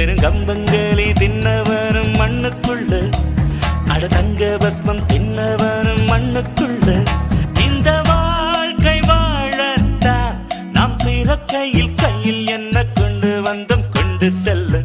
வெறும் கம்பங்களி தின்னவரும் மண்ணுக்குள்ள அட தங்க பஸ்மம் தின்னவரும் மண்ணுக்குள்ள இந்த வாழ்க்கை வாழத்தான் நாம் பிறக்கையில் கையில் என்ன கொண்டு வந்தோம் கொண்டு செல்ல